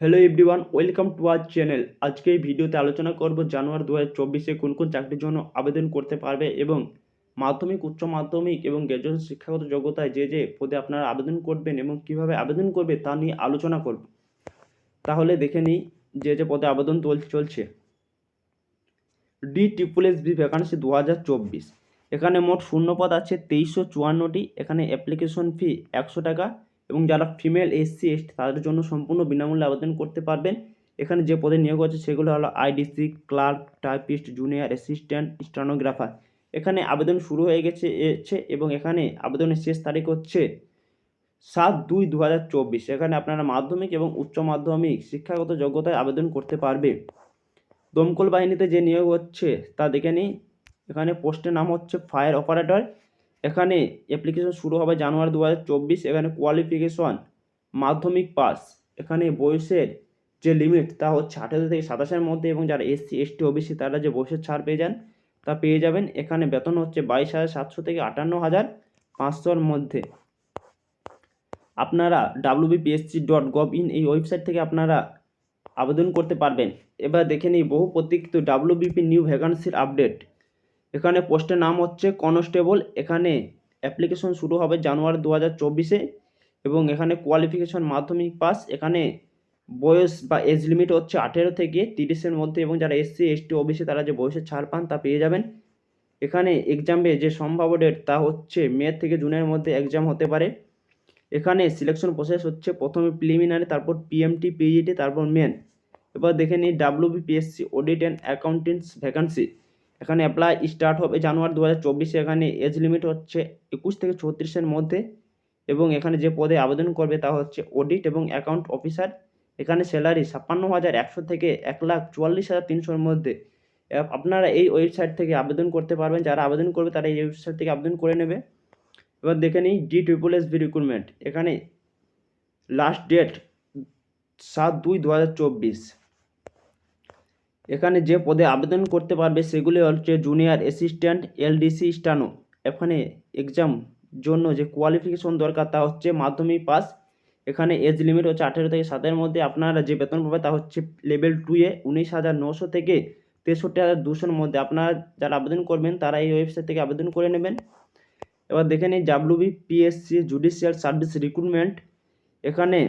Hello everyone, welcome to our channel. আজকে এই ভিডিওতে আলোচনা করব জানুয়ারি 2024-এ কোন কোন চাকরির জন্য আবেদন করতে পারবে এবং মাধ্যমিক, উচ্চ মাধ্যমিক এবং গ্র্যাজুয়েশন শিক্ষাগত যোগ্যতায় যে পদে আপনারা আবেদন করবেন এবং কিভাবে আবেদন করবে তা নিয়ে আলোচনা করব। তাহলে দেখে নিই যে পদে আবেদন চলছে। DSSB vacancy 2024। এখানে মোট শূন্যপদ আছে 2354টি। এখানে অ্যাপ্লিকেশন ফি 100 টাকা এবং যারা ফিমেল, SC, ST তাদের জন্য সম্পূর্ণ বিনামূল্যে আবেদন করতে পারবেন। এখানে যে পদে নিয়োগ আছে সেগুলো হলো IDC, clerk, typist, junior assistant, stenographer. এখানে আবেদন শুরু হয়ে গেছে এবং এখানে আবেদনের শেষ তারিখ হচ্ছে 7/2/2024। এখানে আপনারা মাধ্যমিক এবং উচ্চ মাধ্যমিক শিক্ষাগত যোগ্যতায় আবেদন করতে পারবে। দমকল বাহিনীতে যে নিয়োগ হচ্ছে তা দেখে নিই। এখানে পোস্টের নাম হচ্ছে ফায়ার অপারেটর। এখানে অ্যাপ্লিকেশন শুরু হবে জানুয়ারি 2024। এখানে কোয়ালিফিকেশন মাধ্যমিক পাস। এখানে বয়সের যে লিমিট তা হচ্ছে 18 থেকে 27-এর মধ্যে এবং যারা SC, ST, OBC তারা যে বয়সের ছাড় পেয়ে যান তা পেয়ে যাবেন। এখানে বেতন হচ্ছে 22,700 থেকে 58,500-র মধ্যে। আপনারা wbpsc.gov.in এই ওয়েবসাইট থেকে আপনারা আবেদন করতে পারবেন। এবার দেখে নিই বহু প্রতীক্ষিত WBP নিউ ভ্যাকান্সির আপডেট। এখানে পোস্টের নাম হচ্ছে কনস্টেবল। এখানে অ্যাপ্লিকেশন শুরু হবে জানুয়ারি 2024-এ এবং এখানে কোয়ালিফিকেশন মাধ্যমিক পাস। এখানে বয়স বা এজ লিমিট হচ্ছে 18 থেকে 30-এর মধ্যে এবং যারা SC, ST, OBC তারা যে বয়সের ছাড় পান তা পেয়ে যাবেন। এখানে এক্সামে যে সম্ভাব্য ডেট তা হচ্ছে মে থেকে জুনের মধ্যে এক্সাম হতে পারে। এখানে সিলেকশন প্রসেস হচ্ছে প্রথমে প্রিলিমিনারি, তারপর PMT, PGT, তারপর মেন। এবার দেখে নিই WBPSC audit and accountants vacancy. এখানে অ্যাপ্লাই স্টার্ট হবে জানুয়ারি 2024-এ। এখানে এজ লিমিট হচ্ছে 21 থেকে 34-এর মধ্যে এবং এখানে যে পদে আবেদন করবে তা হচ্ছে অডিট এবং অ্যাকাউন্ট অফিসার। এখানে স্যালারি 56,100 থেকে 1,44,300-এর মধ্যে। আপনারা এই ওয়েবসাইট থেকে আবেদন করতে পারবেন। যারা আবেদন করবে তারা এই ওয়েবসাইট থেকে আবেদন করে নেবে। এবার দেখে নিই DSSB রিক্রুটমেন্ট। এখানে লাস্ট ডেট 7/2/2024। এখানে যে পদে আবেদন করতে পারবে সেগুলি হচ্ছে জুনিয়র অ্যাসিস্ট্যান্ট, LDC, স্টানো। এখানে এক্সাম জন্য যে কোয়ালিফিকেশন দরকার তা হচ্ছে মাধ্যমিক পাস। এখানে এজ লিমিট হচ্ছে 18 থেকে 7-এর মধ্যে। আপনারা যে বেতন পাবে তা হচ্ছে লেভেল 2-এ 19,900 থেকে 63,200-এর মধ্যে। আপনারা যারা আবেদন করবেন তারা এই ওয়েবসাইট থেকে আবেদন করে নেবেন। এবার দেখে নিই WBPSC জুডিশিয়াল সার্ভিস রিক্রুটমেন্ট। এখানে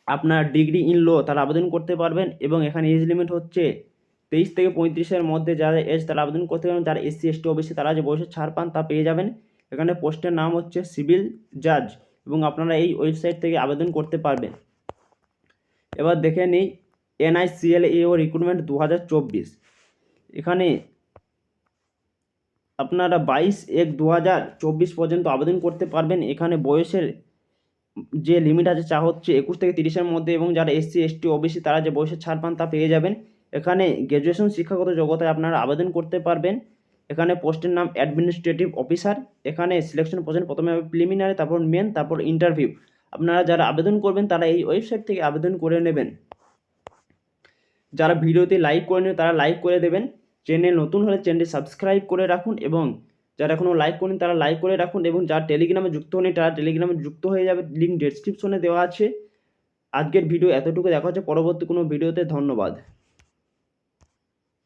আপনার ডিগ্রি ইন ল তারা আবেদন করতে পারবেন এবং এখানে এজ লিমিট হচ্ছে 23 থেকে 35-এর মধ্যে। যারা এজ তারা আবেদন করতে পারবেন। যারা SC, ST, OBC তারা যে বয়সের ছাড় পান তা পেয়ে যাবেন। এখানে পোস্টের নাম হচ্ছে সিভিল জাজ এবং আপনারা এই ওয়েবসাইট থেকে আবেদন করতে পারবেন। এবার দেখে নিই NICLAO রিক্রুটমেন্ট 2024। এখানে আপনারা 22/1/2024 পর্যন্ত আবেদন করতে পারবেন। এখানে বয়সের যে লিমিট আছে তা হচ্ছে 21 থেকে 30-এর মধ্যে এবং যারা SC, ST, OBC তারা যে বয়সের ছাড় পান তা পেয়ে যাবেন। এখানে গ্র্যাজুয়েশন শিক্ষাগত যোগ্যতায় আপনারা আবেদন করতে পারবেন। এখানে পোস্টের নাম অ্যাডমিনিস্ট্রেটিভ অফিসার। এখানে সিলেকশন প্রসেস প্রথমে হবে প্রিলিমিনারি, তারপর মেন, তারপর ইন্টারভিউ। আপনারা যারা আবেদন করবেন তারা এই ওয়েবসাইট থেকে আবেদন করে নেবেন। যারা ভিডিওতে লাইক করে নেবেন তারা লাইক করে দেবেন। চ্যানেল নতুন হলে চ্যানেলটি সাবস্ক্রাইব করে রাখুন এবং যারা এখনও লাইক করেন তারা লাইক করে রাখুন এবং যারা টেলিগ্রামে যুক্ত হন তারা টেলিগ্রামে যুক্ত হয়ে যাবে। লিঙ্ক ডেসক্রিপশনে দেওয়া আছে। আজকের ভিডিও এতটুকু। দেখা হচ্ছে পরবর্তী কোনো ভিডিওতে। ধন্যবাদ।